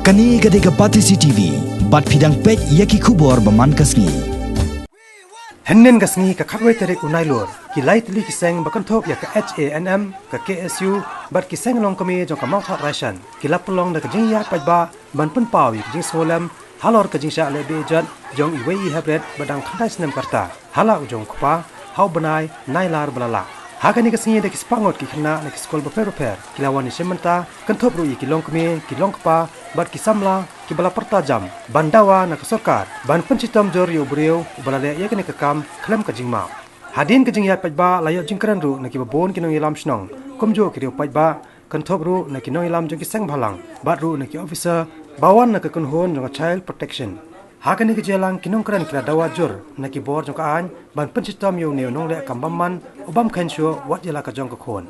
Kani gade ka Pati CCTV, bat pidang pek yaki kubor baman kasngi. Hennen kasngi ka khatwai tarik unai lor, ki lai tili kiseng bakan thok ya ka HANM, ka KSU, bat kiseng long kami jong ka mau thak ration, ki lap long da ka jing ya pajba, ban pun pau yi jing solam, halor ka jing sha le be jat, jong iwei yi habret badang khandai snem karta, hala ujong kupa, hau benai, nai lar balala. Hakani kasngi da kispangot ki khna na kiskol baper kilawan ni sementa kan thop ru yi ki long kami ki long kpa bat ki samla ki bala perta jam bandawa na ka sarkar ban pencitam jor yu breu bala le ya kani ka kam khlem ka jingma hadin ka jing ya pajba layo jingkran ru na ki babon ki nong ilam snong komjo ki ru pajba kan thop ru na ki nong ilam jong ki seng bhalang bat ru na ki officer bawan na ka kun hon jong child protection Hakani ke jelang kinong kran kira dawa jur na ki bor jong ka an ban pencitam yu neu nong le kambamman obam khansho wat jela ka jong ka khon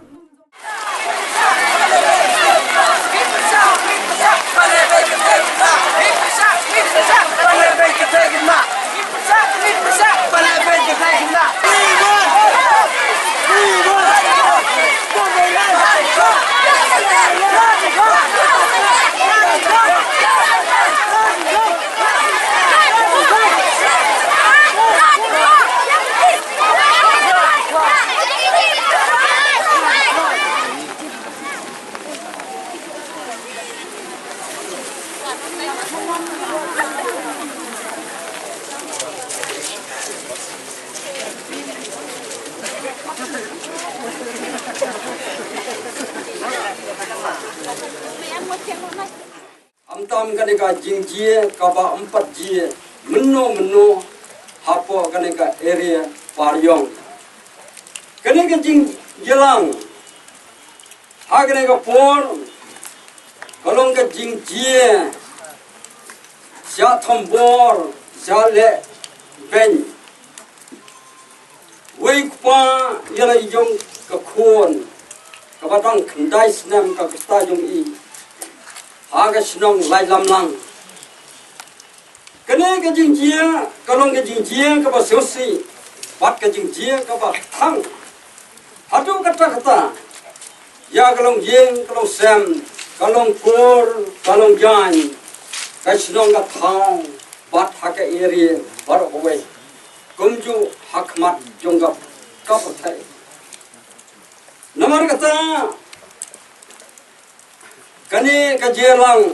Amtam kaneka jingjie kaba 4G menno hapo kaneka area paryong kaneka jing jelang ha kaneka por kalong ka jingjie sya thambor sya le ben wei kwa yala yong ka khon ka batang khandai snam ka ksta yong I Aga sinong lai lam lang. Kene ka jing jia, kalong ka jing jia ka ba sosi, bat ka jing jia ka ba thang. Hatu kata. Ya kalong yeng, kalong sem, kalong kur, kalong jan. Ka sinong ka thang, bat haka area, bar away. Kumju hakmat jonggap ka pathai. Namar kata Kani ka jelang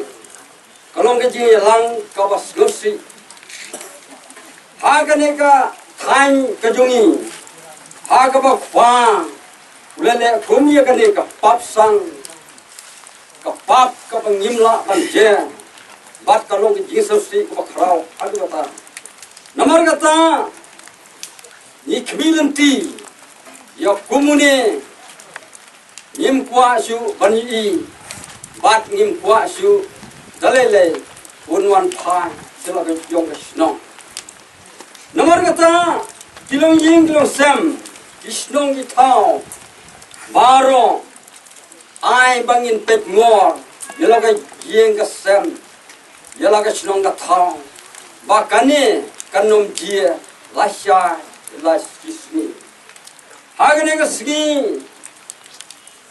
kalong ka jelang ka bas gosi ha kani ka thain ka jungi ha ka ba khwa ulele khumya kani ka pap sang ka pap ka bangimla ban je bat kalong ka jisosi ka khrao adu kata namar kata ni khmilanti ya kumune nim kwa su bani bat ngim kwa su dalele unwan phai sila ke yong ke snong nomor kata kilong ying kilong sem snong ki thao baro ai bangin pet ngor yela ke ying ke sem yela ke snong ka thao ba kane kanom jie la sha la sisni hagane ka sgi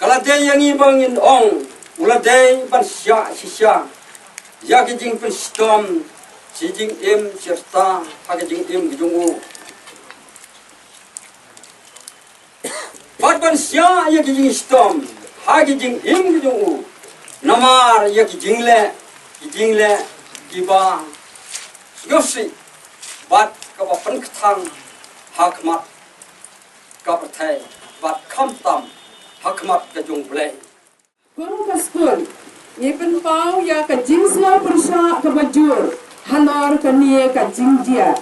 kala de yangi bangin ong Uladai ban sya sisya, ya kijing pen storm, kijing serta kijing gijungu. Ban sya ya kijing storm, kijing gijungu. Namar ya kijing le, kiba, yosi, bat kaba pen ketang, hakmat, kapatai, bat kamtam, hakmat kejung play. Kung kaskun, ipen pau ya ka jingsla persya ka bajur, halor ka niye ka jingjia.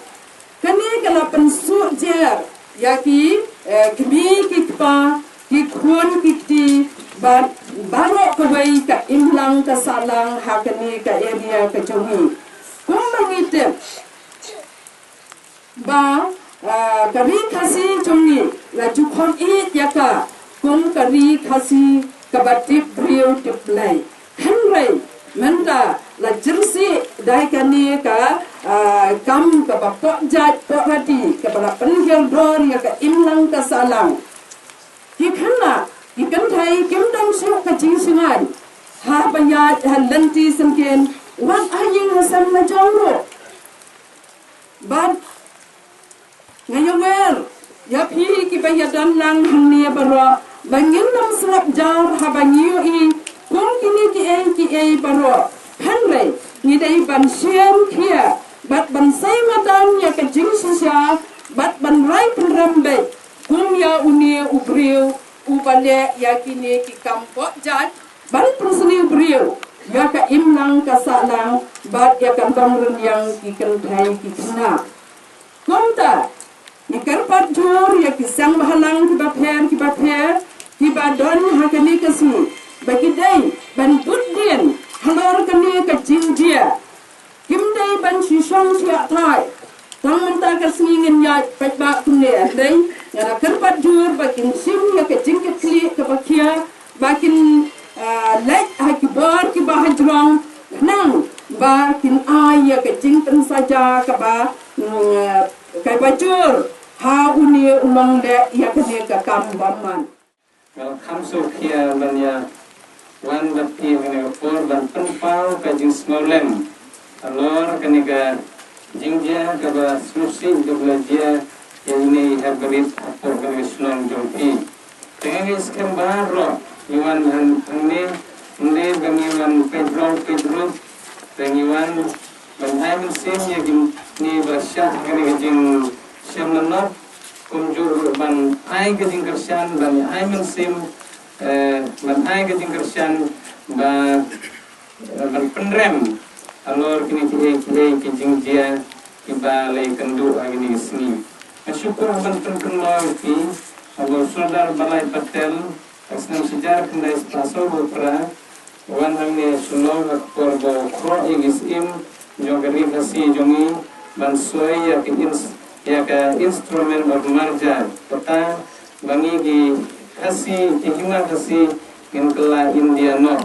Kani ka lapan su jer, ya ki kmi kikpa, kikhun kikti, baro ka wai ka imlang ka salang hakani ka area ka jongi. Kung mangitip, ba kari kasi jongi, la jukhon ya ka, kung kari kasi kabatip brio tiplay henry menda la jersi dai kani ka kam ka bapot jat porati ka bala penhel dor ya ka imlang ka salang ki khana ki kan thai kim dang su ka jing singan ha bayat halanti semken wan aying hasam na jawro bad ngayonger ya pi ki bayadan lang hania baro bangin nam slap jar ha bangiyo I kung kini ki ai baro hanre ni dai ban siem kia bat ban sai madan ya ka jing sisa bat ban rai penrambe kum ya unie ubriu ubale ya kini ki kampo jat ban perseni ubriu ya ka imlang ka salang bat ya kan bangrun yang ki kentai ki kena kumta ni karpat jur ya ki sang bahalang ki bapher ki badon hakani kasu bagi dai ban budien halor kani ka jingjia kim dai ban shisong sia thai tang menta ka singin ya pat ba kunne dai ya karpat jur bakin sim ya ka jingke kli ka bakia bakin lek hakibar ki bahajrong nang bakin ay ya ka jingten saja ka ba kai bajur ha uni umang de ya ka ne ka kam baman kalau kamsu kia banya wan bati menega por ban penpau ka jing smolem alor kaniga jingja ka ba susi ka belajar ini haberit apor kaniga sunan jompi tengen iskembaro iwan hanne inde bangiwan pedro tengiwan ban haimen sim ya ni basyah kaniga jing syamnanop kumjur ban ai ka jing kersan ban haimen sim ban ai ka jing kersan ban penrem alor kini ki jing dia ki balai kendu agini sini syukur ban penkenal ki alor saudara balai patel asnam sejarah kendai paso bopra wan hamne suno korbo kro igis im jogari hasi jongi ban soy ya ka instrument of marja kota bangi ki hasi hima hasi inkela India no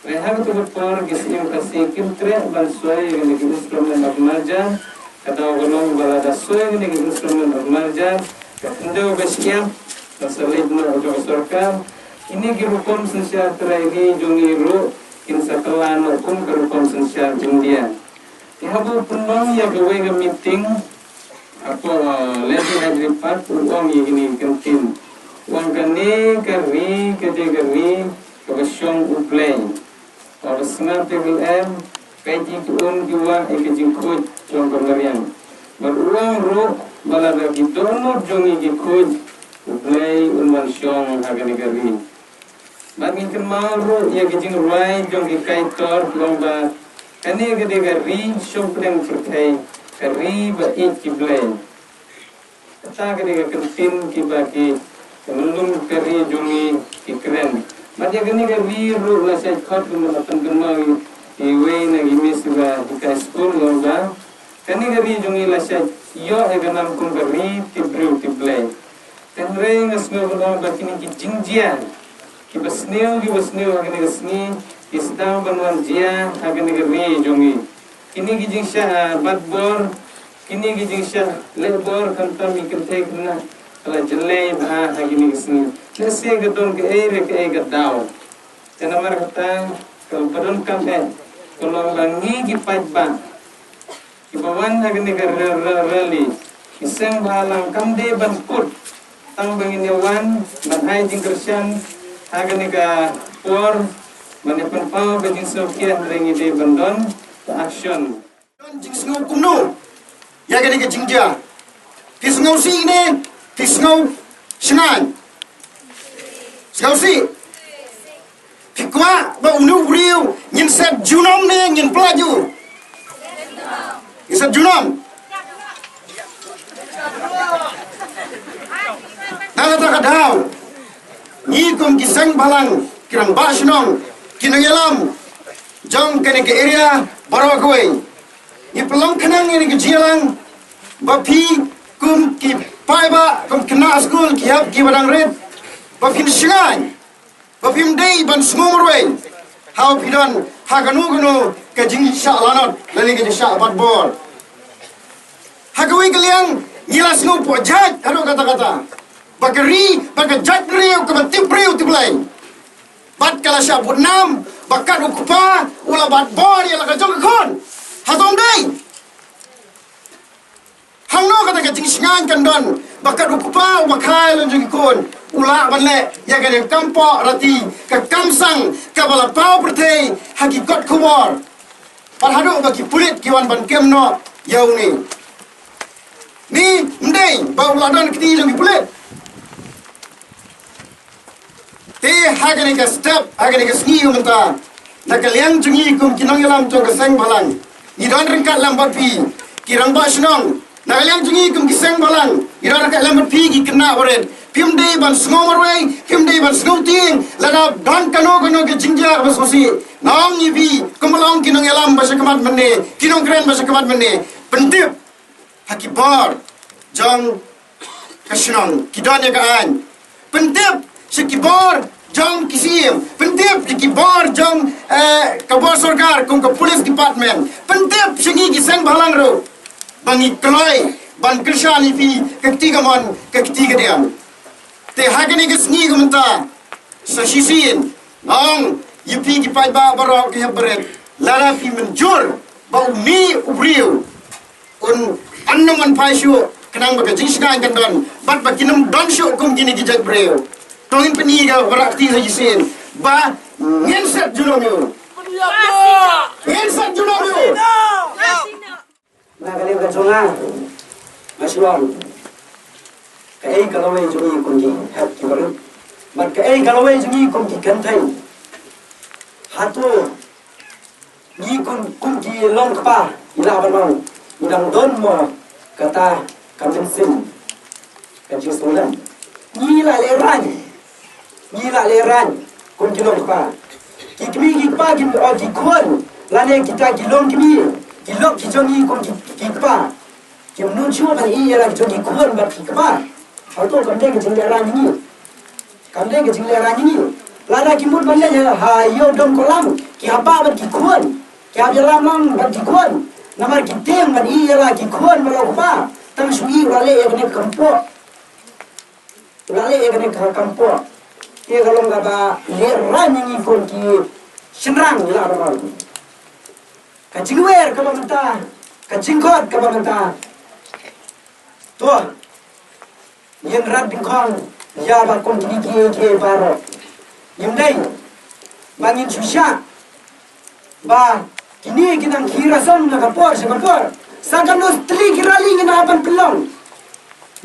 rehab tu por gisim hasi kimtre ban soy ni instrument of marja kada golong balada soy ni instrument of marja kendo besiam terselip no jo sorkar ini girukom sensiar teragi jongi ro kin sakalan kum girukom sensiar India ihabu penong ya gawe ga meeting apa lagi hari pat uang ini kentin uang kani kari kade kebesyong uplay or smart table m kaji tuun jua ikajing kuj jong kemarian beruang ro balada gidono jongi gikuj uplay unwan syong hagani kari bagi kemal ro ya kajing ruai jong kaitor lomba kani kade kari syong pedang perkai kari ba ikiblay kata kari kentin kibaki melum kari jongi ikren badia kani kari ru la sai khat kumala pengenal iwe na gimis ba ka school lomba kani kari jongi la sai yo eganam kum kari tibru tiblay tenre ngasno lomba kini ki jingjia ki basneo agani gasni isdam banwan jia agani kari jongi kini gijing syah badbor kini gijing syah lebor kantam ikan tekna kala jelai bah agini gisni nasi gadon ke air ke gadau jana mar kata kalau badon kam kalau bangi ki pajba ki bawan agini rali iseng balang kam de ban kut tang bangin yawan ban hai jing kersian agini ka por manepan pau bajing sokian rengi de bandon action jing sngau kumno ya gani ke jingja ki sngau si ne ki sngau shngan sngau si ki kwa ba unu riu nyin set junom ne nyin plaju set junom nala ta kadau ni kom ki sang balang kirang ba shnong kinangelam jong kene ke area barawakwe ni pelong kenang ni ke jilang bapi kum ki paiba kum kena school ki hab ki badang red bapi singai bapi mdei ban smumrwe how pidon haganu ke jing sha lanot lani ke sha badbor hagawi kaliang ngilas ngo pojat haro kata-kata bagari bagajat riu ke batip riu tiblai bat kala sha budnam bakat ukupa ula bat bor ya la ka jong kon hatom dei hangno kata ka jing singan kan don bakat ukupa bakai lan jong kon ula ban le ya ka kampo rati ka kamsang ka bala pau pertei hakikat kuwar parhado bagi pulit kiwan ban kemno yau ni ndei ba ula dan kiti jong pulit te hagane ka step hagane ka sni umta nakaliang jungi kum kinang yalam to ka sang balang ni don ringkat lambat pi kirang ba snong nakaliang jungi kum kisang balang ni don ringkat lambat pi ki kena oret pim dei ban sngomarwei pim dei ban snouting lada don kano ke jingja basosi nong ni bi kumlong kinang yalam ba sakamat menne kinong kren ba sakamat menne pentip hakibar jong kasnong kidon ya kaan pentip sekibar jong kisim pentip sekibar jong kabor sarkar kum ke police department pentip sengi kisang balang ro bangi kloi ban krishani pi ketiga mon ketiga diam te hagani kesni gumta sasisin ong yipi ki pai ba barok ki habret lara pi menjur ba mi ubriu un annaman paishu kenang baga jingskan kan don bat bakinam don shu kum kini ki jag breu tongin peniga berakti saja sen ba ngensat junomu ngensat junomu na kali ka jonga maslon kai kalawai jungi kunji hat kibaru bat kai kalawai jungi kunji kantai hatu ni kunji long kpa ila banau idang don mo kata kamsin kanji solan ni la leran kun kilong pa kikmi kikpa kim o kikon lane kita kilong kimi kilong kijongi kun kikpa kim nun chu ban i yara kijongi kon ba kikpa auto kamde ke jingleran ni lada kimut ban ya ha yo dom kolam ki apa ban kikon ki abjala mang ban kikon namar kitem ban i yara kikon ba pa tam sui wale ekne kampo lale ekne kampo ye galong gaba le rani kon ki shinrang la ba ka jingwer ka banta ka jingkot ka banta to yen rad bin khong ya ba kon ki ke baro yimdai bangin susha ba kini kinang kirason na kapor sa kapor saganos tri kirali ngina ban pelong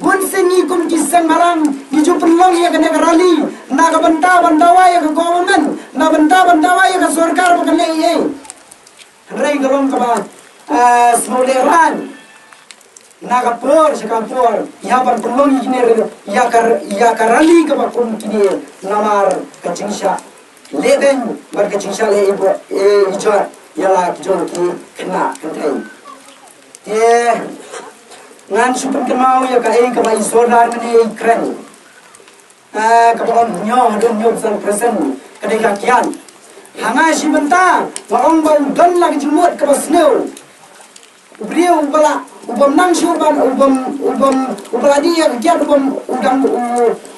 bun sengi kum kisang marang hiju pelong ya kena rali na banta bandawa ya ke government na banta bandawa ya ke sarkar bakale ye rai galong ka ba smoleran na kapor sa kapor ya ban pelong kini ya karali ka ba kum kini namar kacingsha leben bar kacingsha le ijo yala kijon ki kena kantai ngan super kemau ya ka ka ba isolar ni kren ka ba nyo don nyo san present ka de ka kian hanga si benta wa ong ba don lagi jumut ka ba snow ubriu bala ubam nang sur ban ubam ubadi ya kian ubam udang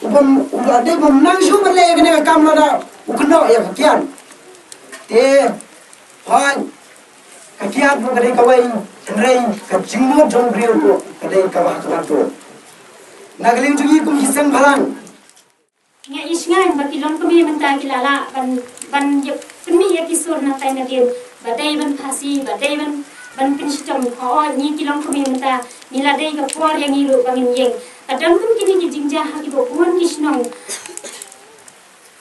ubam ubade ubam nang sur bale ka ne kam la da ukno ya kian han kakiat mo kadai kawai tenrai kajingmo jong brio ko kadai kawah kato nagaling jungi kum hisang balang nga isngan bakilon kami menta kilala ban kami ya kisur na tay na din badai ban phasi badai ban pinchong ko ni kilon kami menta nila dai ka por yang iru bangin yeng kadang kum kini ki jingja ha ki bo buan kisnong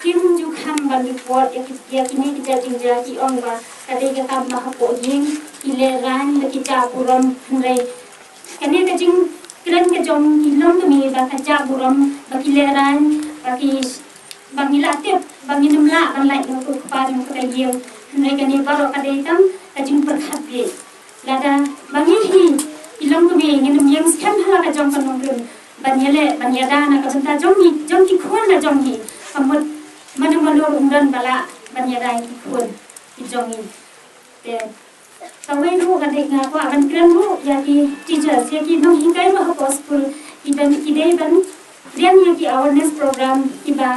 kim ju kham ban di por ya kini kita jingja ki ong ba kadai ka kam ma ko yeng ileran le kita puram hnrai kani ka jing kran ka jong ilong kami ba ka ja puram ba ileran ba ki bangila tip banginum la ban lai ko pa mo ka yeng hnrai kani baro kadai tam ka jing perkhat be lada bangi hi ilong kami nginum yeng skam hala ka jong kan nong banyele banyada na ka jong ta jong ki khon na jong hi kamut manung manur umdan bala banyada ki khon ki jong hi te tawai ru ka dek nga ko akan kran ru ya ki teachers ya ki nong hingai ma ha school iban idei ban rian ya ki awareness program iba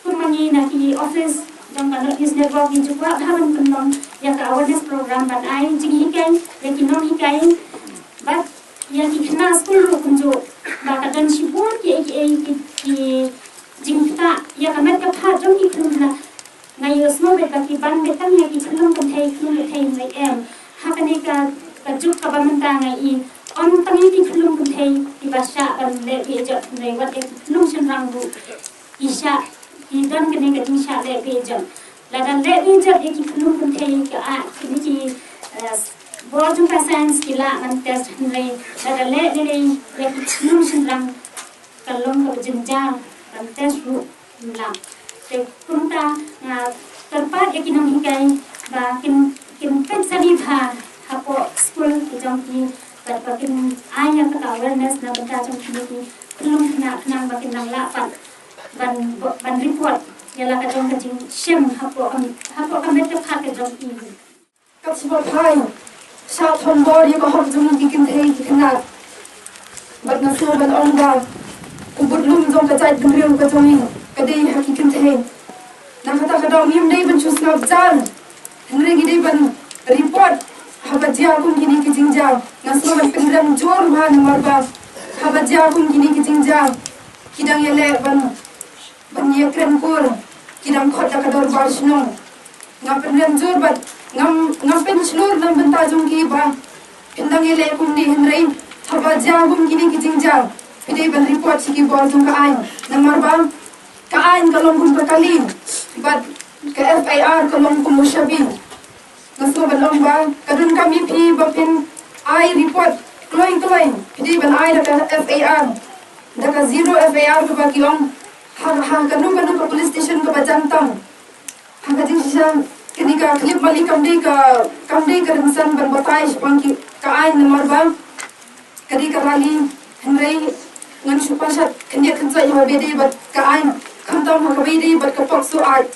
kurmangi na ki office jong kan is network in juga haban penolong ya ka awareness program ban ai jing hikai ya kinong hikai bat ya ki kena school ro kunjo ba ka dan sibur ki jing ta ya ka met ka pha jong ki khuna ngai yo snow be ka ki ban be tam ya ki khulum kan thai mai em ha ka ne ka juk ka ban ta ngai I on tangi ki khulum kan thai ki basha ban le ki jot nei wat ek lung chen rang bu isha ki dan ka ne ka jing sha le be jot la dan le ni jot ek ki khulum kan thai ka a ki ki Bor jumpa sains kila nanti sendiri ada le ni ya belum senang kalau nggak jenjang nanti suruh ulang. Sekunta terpat ya kinong hikai ba kin pensani tha hapo school kijong ki kin ayah kata awareness na benda jong ki belum kena bakin nang lapan ban report ya la kajong kajing shem hapo kami terpat kajong ini. Kau sebab hai. Saat honbor yang kau jom bikin teh kena, buat nasi buat orang dah, ubud lum jom kacai gemriu kacoi, kadai hakikin teh. Nak kata kadang ni mendai ben cus nak jalan, henry gini ben report, habat dia aku gini kejingjang, nasi ben pendam jor bahan marba, habat dia aku gini kejingjang, kidang yale ben ye keren kur, kidang kota kador barsnong, ngap pendam jor bat. Ngam pen seluruh nam benta jong ki ba pendang ele kum ni henrei thaba jagum gini ki jingjang pide ban report ki bor jong ka ai namar ba ka ai kalong kum kali bat ka FIR kalong kum mushabi naso balong ba kadun kami pi ba pen ai report kloing pide ban ai da ka FIR da ka zero FIR ka ba kilong ha kanu ka police station ka ba jantam ha ka jingjang kini ka klip balik kamde ka rinsan ban batai sepang ki ka ai nomor bang kadi ka rali henrei ngan supasat kenya kansa ya bede bat ka ai khamtam ha ka bede bat ka pak su art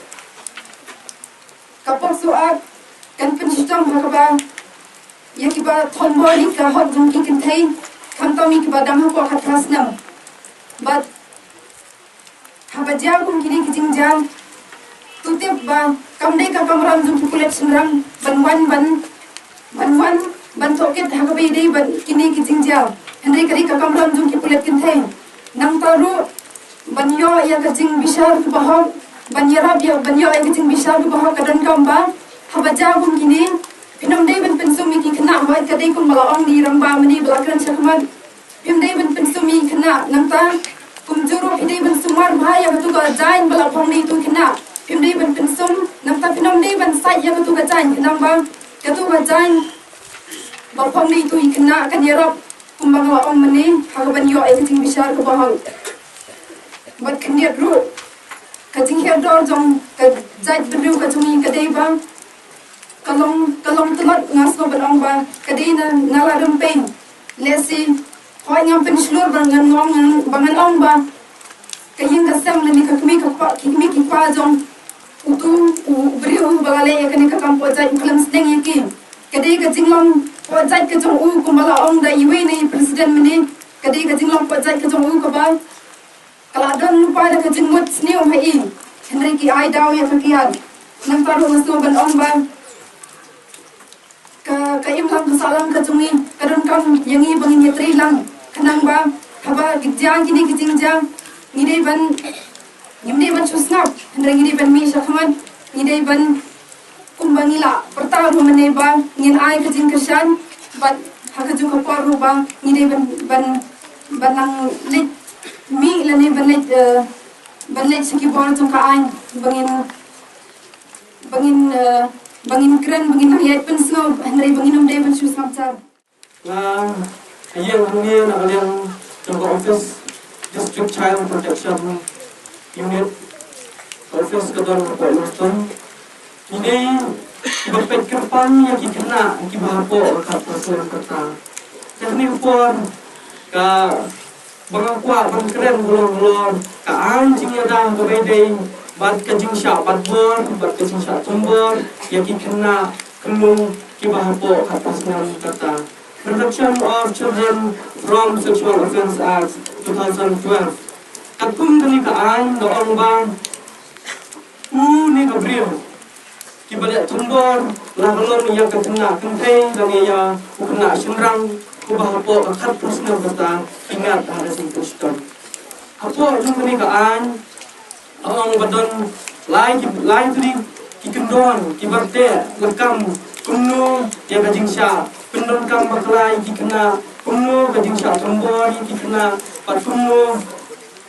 kan pen sistem ha ka ba ya ki ba thon body ka hot jung ki kin thai khamtam ki ba dam ha ko khatas nam bat ha ba jang kum kini ki jingjang tutip ba kamdai ka kamram jum kulet senrang ban toket hakabe dei ban kini ki jingjao hendai kari ka kamram jum kulet kin thai nang taru ban yo ya ka jing bisar ku bahaw ban yarab ya ban yo ya ka jing bisar ku bahaw kadan kamba habaja bum kini pinam dei ban pensumi ki kena wa ka dei kun mala ong ni ramba mani blakran chakman pim dei ban pensumi kena nang ta kum juro dei ban sumar bhaya ka tu ka jain bala phong ni tu kena pim dei ban pensum nam ta pinam dei ban sai ya ka tu ka jain nang ba ka tu ka jain ba phong ni tu kena kan yarab kum bang ong mani ha ban yo ai ka jing bisar ku bahaw bat kenya ru ka jing her dor jong ka jai bru ka jumi ka dei ba kalong tulot ngas ko balong ba kadina nala rumpeng lesi hoy ngam pen slur bangan ngong bangan ong ba kayin ka sam ni ka kimi ki pa jong utu brio balale ya kani ka kampo jai klam steng yaki kadai ka jinglong po jai ka jong u kumala ong da iwe ni president mini kadai ka jinglong po jai ka jong u ka ba kala don lupa da ka jingmut sni om hai henry ki ai daw ya ka kian nang paru ngaso ban ong ba ka im lang ka salang ka jungi kadon kam yangi bangin yatri lang kanang ba haba gigjang kini kijingjang ngidei ban susnap hendra ngidei ban mi sakhaman ngidei ban kumbangila pertaru mane ba ngin ai kajing kashan bat hakaju ka paru ba ngidei ban lang lit mi lane ban lit siki bor jong ka ai bangin keren bangin hayat pensno hendrai bangin dei ban susnap jar yang dunia nak yang jangka office district child protection unit office kedua Port Luston ini berpet kerpan yang kena kibapo kat pasal kata jadi por ka bangakwa bang keren belum ka anjing ada ke bedai bat kajing syak bat bor bat kajing syak tumbor yang kena kelung kibapo kat pasal kata Protection of Children from Sexual Offence Act 2012. Katong kani kaan doon ba ni Gabriel kibalik tumbor lagalon yang kena kentai dan ia kena senrang kubah apa akat personal kata ingat ada sing Kristen apa jung ni kaan ang badon lain tadi kikendon kibarte lekam kuno dia gajingsa pendon kam baklai kikena kuno gajingsa tumbor kikena pat kuno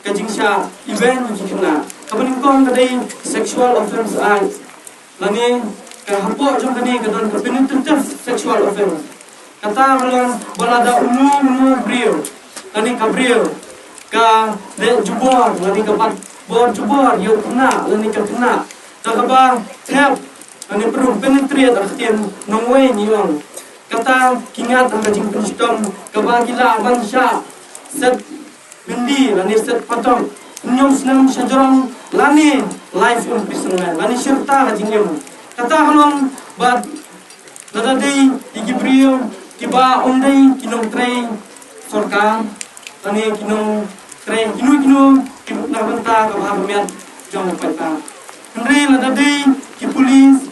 gajingsa event kikena kapan kong kadai sexual offense act lani kahapok jom kani kadon penetrative sexual offense kata kalau balada umum brio lani Gabriel ka le jubor lani kapat bor jubor yo kena lani ka kena takaba tap lani perlu penetrate akhtian nongwe niong kata kingat ang kajing penstom kabagila bansya set bindi lani set patong nyom senam sajorong lani life imprisonment lani serta kajingem kata halong bat nadadei igibrio kiba ondei kinong train sorka lani kinong train kinu nabanta kabahamiat jong pata Henry nadadei ki polis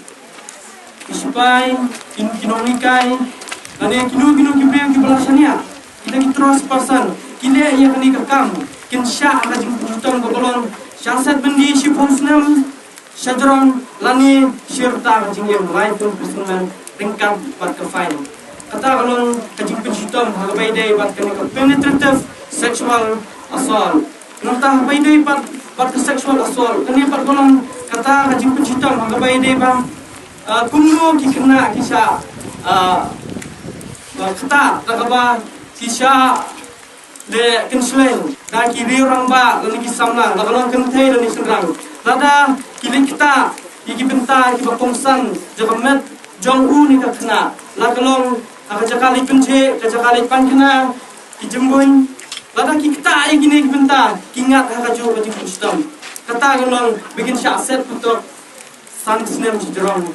ki spy kinong nikai lani kinu kibrio ki belasania kita ki trust person kile ya kani kakam kin sya kajing putong golong syasat bendi si ponsnam syajron lani syirta kajing yang life imprisonment ringkap bat ke fine kata golong kajing putong hagabai dai bat kani penetrative sexual assault nantah bai dai bat ke sexual assault kani bat golong kata kajing putong hagabai dai ba kumno ki kena kisah kata takaba kisah le kenslen da kiri orang ba lagi samna la kalon kentai dan senrang lada kili kita iki benta iki bakongsan jagamet jong u ni kakna la kalon aka jakali penche jakali pankena ki jembun lada kita iki ni benta kingat aka jo baju system kata kalon bikin syaset untuk san snem jerong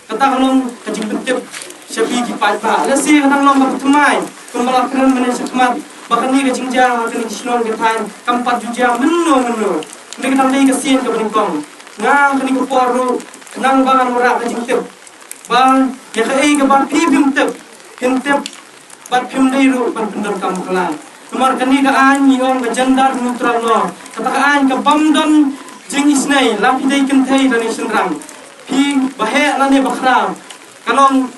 kata kalon kajing pentip syabi ki patba la si kadang long baktumai kumbala keren menen sekmat bahkan ni kajing jang kini kisnon ketan kampat jujang meno mereka tamai kasihan ke beningkong ngang kini keporu kenang bangan merak kajing tip bang ya kai ke bar pim tip hintip bat pim dairu ban pendor kam kelan kemar kini ke an yong ke jandar neutral no katakan ke bamdon jing isnai lapi dai kentai dan senrang pi bahe lane bakram kalong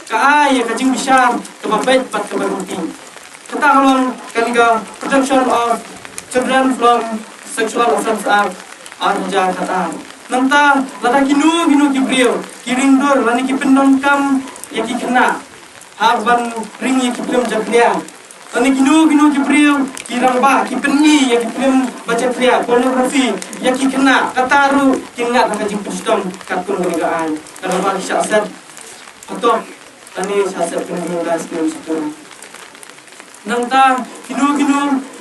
ka ay kajing bisar ke babet bat ke berhenti kata kalong kaniga protection of children from sexual offense act arja kata nanta lada kinu kibrio kiringdor lani kipendon kam yaki kena harban ringi kiplem jaklia lani kinu kibrio kiramba kipenni yaki kiplem baca klia pornografi yaki kena kataru kingat kajing pustom katun kanigaan karamba syasat atau tani syasat peninggal skill situ nangta kinu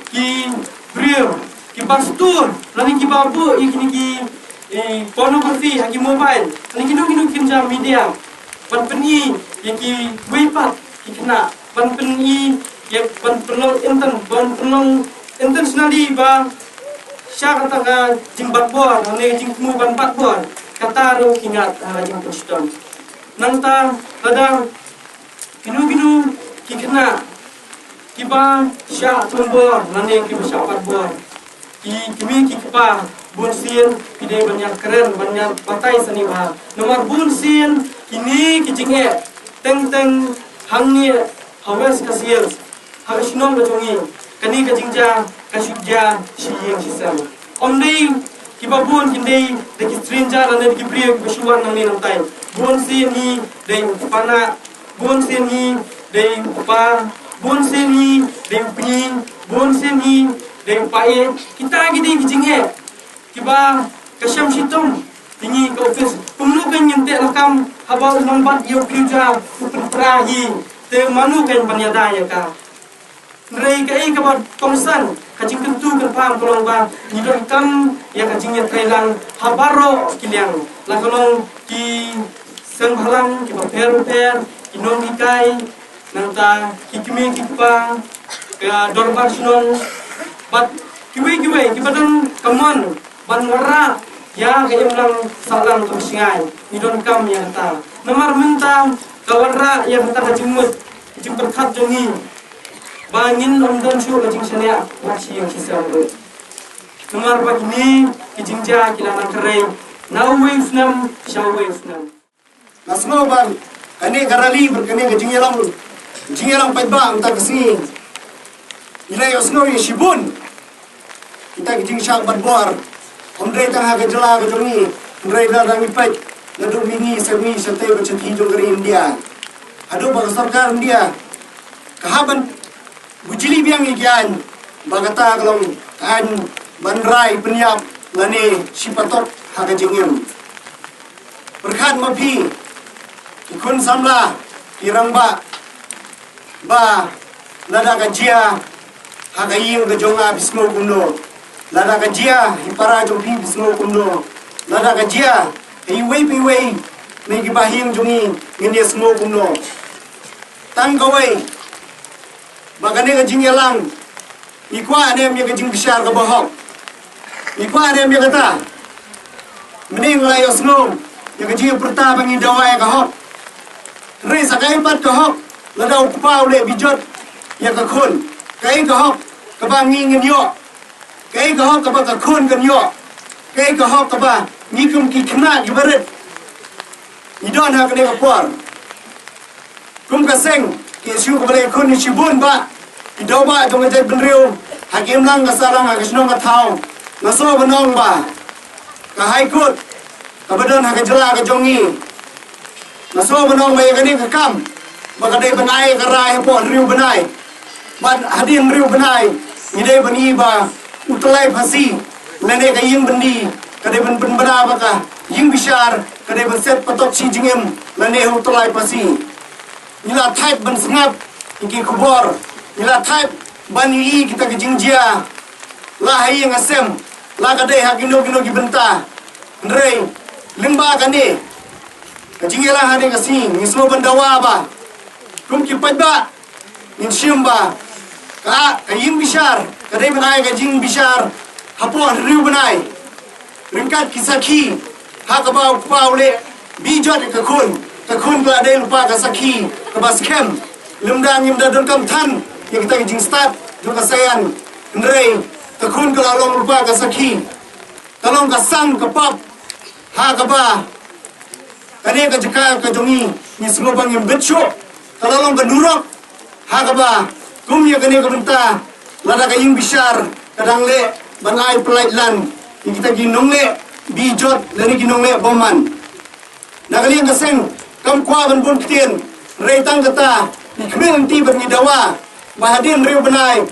ki brio ki pastur lani ki babu ikini ki pornografi haki mobile lani kinu kinja media ban peni ki wipat ki kena ban peni ya ban penong intentionally ba sya kata ka jimbat bor lani jingmu ban pat bor kata ro kingat jing poston nangta pada kinu ki kena kiba sya tumbor nane kiba sya patbor kimi kipa bunsin pide banyak keren banyak patai seni ba nomor bunsin kini kijinge teng hangni hawes kasiel harisnon bajongi kani kajingja kasujja shiyeng sisam omdei kiba bun kindei de stranger nane kibriyo kibashuan nane namtai bunsin ni de pana bunsin ni de pa bon seni dem pin bon seni dem pae kita gidi kijinge kiba kasyam sitom tingi ke office pumnu kan nyente lakam haba nombat yo kyuja prahi te manu kan panyada ya ka nrei kai ka ba komsan kajing tentu kan pam kolong ba nidor kam ya kajingnya trailang habaro kiliang la kolong ki seng halang ki ba per inong ikai nanta kikimi kipa ke dorbar sunon bat kiwe kibadon kaman ban wara ya ke imlang salang tu singai idon kam yang ta namar minta kawarra yang minta hajimut jim berkat jongi bangin omdan shu ke jing sania wachi yang kisam ru namar bagni ke jingja kilana kare now wave nam shaw wave nam nasno bang kane garali berkane ke jingelang paibang tak kesini ilai osno ye shibun kita ke jing syak badbor Omdrei tangha ke jela ke jongi, omdrei dah rangi pek, nadu mini semi sate macam hijau dari India. Aduh bagi sarkar India, kahaban bujili biang ikian, bagata kalau kan bandrai penyap lani sipatok haga jengim. Berkat mapi, ikun samla, irang ba lada kajia, haga yung ke jonga bismo kuno. Lada kajia ipara jompi bisno kundo lada kajia piwei negi bahing jungi ngene smo kundo tang gawai bagane ka jingelang ikwa ne mi ka jing bishar ka bahok ikwa ne mi kata mending layo snom ya ka jing perta bangi dawai ka hok re sakai pat ka hok lada upau le bijot ya ka khun kai ka hok ka bangi ngin yo cái họ các bạn khôn gần nhỏ cái họ các bạn như không kỳ khna như vậy như đó là cái này có quan cũng cả sen cái siêu các bạn khôn như siêu buồn ba cái đó ba trong cái trái bên riêu hai cái em lăng cái sarang hai cái snom cái thau nó so bên ông ba cả hai cốt các bạn đơn hai cái jala cái jongi nó so bên ông mấy cái này cái cam mà cái đây bên ai cái rai hay bọn riêu bên ai bạn hadin riêu bên ai như đây bên y ba utlai phasi lene ka ying bendi kade ben benda baka ying bishar kade ben set patok chi jingem lene utlai phasi nila type ben sngap iki kubor nila type ban yi kita ke jingjia la haying asem la kade hakino kino ki benta ndrei limba kane ka jingela hane ka sing nismo bendawa ba kum ki padba in shimba ka ying bishar kadai benai ka jing bishar hapon riu benai ringkat kisaki ha ka bau pau le bijot ka khun ka dai lupa ka saki ka baskem lemdang yim da don kam than ye kita jing start do ka sayan ndrei ka khun ka long lupa ka saki talong ka sang ka pap ha ka ba kane ka jaka ka jongi ni semua bang yim betcho talong ka nurok ha ka ba kum ye kane ka benta lada ka yung bishar kadang le bangai pelait lan kita ginong le bijot lani ginong le boman nakaliang kaseng kam kwa ban bun kitien reitang kata ikmen ti berni dawa bahadin riu benai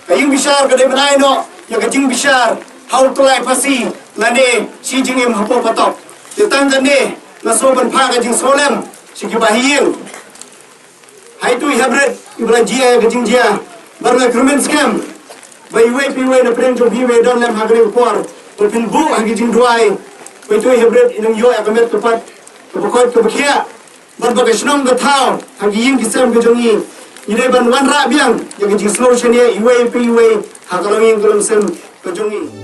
ka yung bishar ka de benai no ya ka jing bishar how to lai pasi lani si jingim hapo patok tetang kane na so ban pha ka jing solem sigi bahiyeng hai tu hybrid ibra jia ka jing jia barna krimen scam bai piwe na preng jo biwe don lem hagre por pin bu hagi jing duai bai tu hybrid inang yo akamet kapat kapakot kapakhia bar ba kashnong ga thau hagi ying kisam ga jongi ine ban wan ra biang yang jing slow chenia iwe piwe hagalong ying kolom sem ga jongi